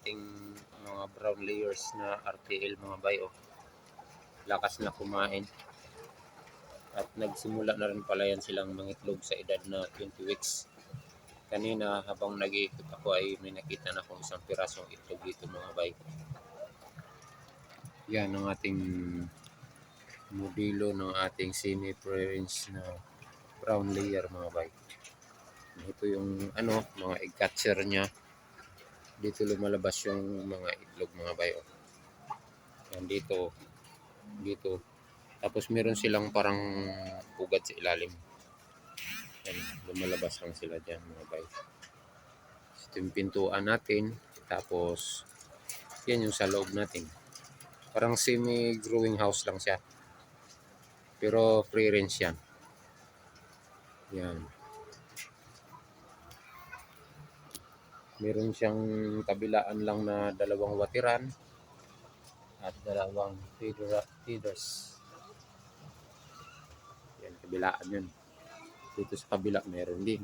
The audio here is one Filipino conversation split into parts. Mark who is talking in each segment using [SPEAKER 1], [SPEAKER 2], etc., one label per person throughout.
[SPEAKER 1] ating mga brown layers na RTL mga bay. Oh. Lakas na kumain. At nagsimula na rin pala yan silang mangitlog sa edad na 20 weeks. Kanina habang nag-iikot ako ay may nakita na akong isang pirasong itlog dito mga bay. Yan ang ating modelo ng ating semi-French na brown layer mga bay. Ito yung mga egg catcher niya. Dito lumalabas yung mga itlog mga bay. Oh. Yan dito. Tapos meron silang parang pugad sa ilalim. Yan, lumalabas lang sila dyan mga bay. Ito yung pintuan natin. Tapos yan yung sa loob natin. Parang semi-growing house lang siya. Pero free range yan. Yan. Meron siyang kabilaan lang na dalawang watiran at dalawang feeders. Yan, kabilaan yun. Dito sa kabila meron din.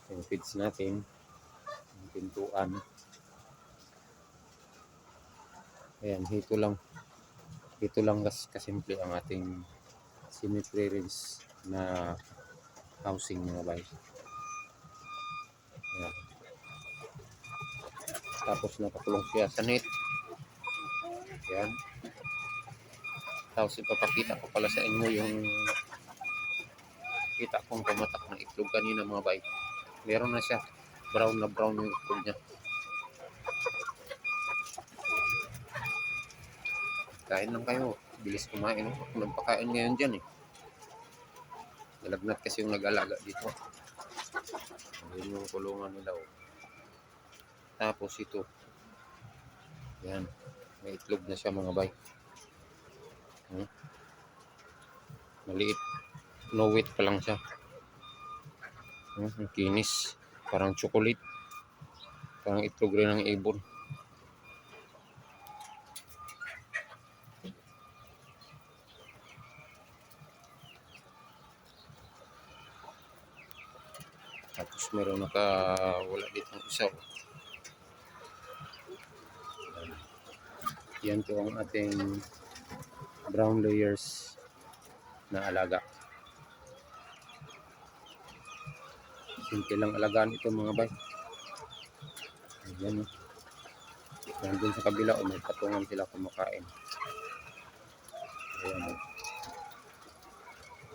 [SPEAKER 1] Yung feeds natin, yung pintuan. Ayan, ito lang kasimple ang ating semi-free range na housing mga bay. Ayan. Tapos nakakulong siya sa net. Ayan. Tapos ipapakita ko pala sa inyo yung kita kong pumatak na itlog kanina mga bay. Meron na siya. Brown na brown yung itlog niya. Kain lang kayo. Bilis kumain. Nagpakain ngayon dyan eh. Nalagnat kasi yung nag-alaga dito. Ayun yung kulungan nila. Oh. Tapos ito. Yan. May itlog na siya mga bay. Maliit. No weight pa lang siya. Ang kinis. Parang chocolate. Parang itlog rin ng ibon. Tapos meron nakawala dito ng isa. Yan po ang ating brown layers na alaga. Simple lang alagaan ito mga bay. Ayan. Nandun sa kabila may patungan sila kumakain. Ayan.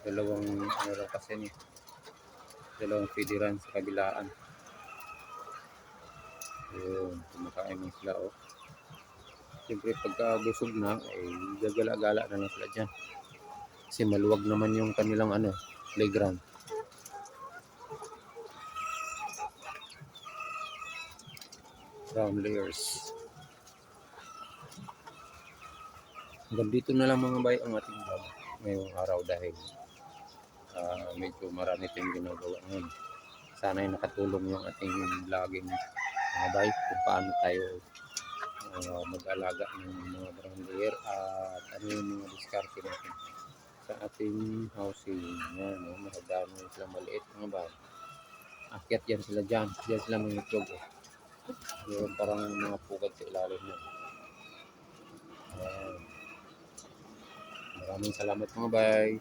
[SPEAKER 1] Dalawang kasi ni. Dalawang feederan sa kabilaan. Ayun, kumakain ng sila oh. Siyempre pagka busog na ay gagala-gala na lang sila dyan. Kasi maluwag naman yung kanilang playground. Brown layers. Hanggang dito na lang mga bay ang ating vlog ngayong araw dahil medyo marami tayong ginagawa ngayon. Sana ay nakatulong yung ating vlogging mga bay kung paano tayo mag-alaga ng mga brown layer at yung mga diskarte natin sa ating housing. Yan, mahadami sila maliit mga bay. Akyat yan sila dyan. Diyan sila mga itlog. Yung parang mga pugad sa ilalim niya. Maraming salamat mga bay.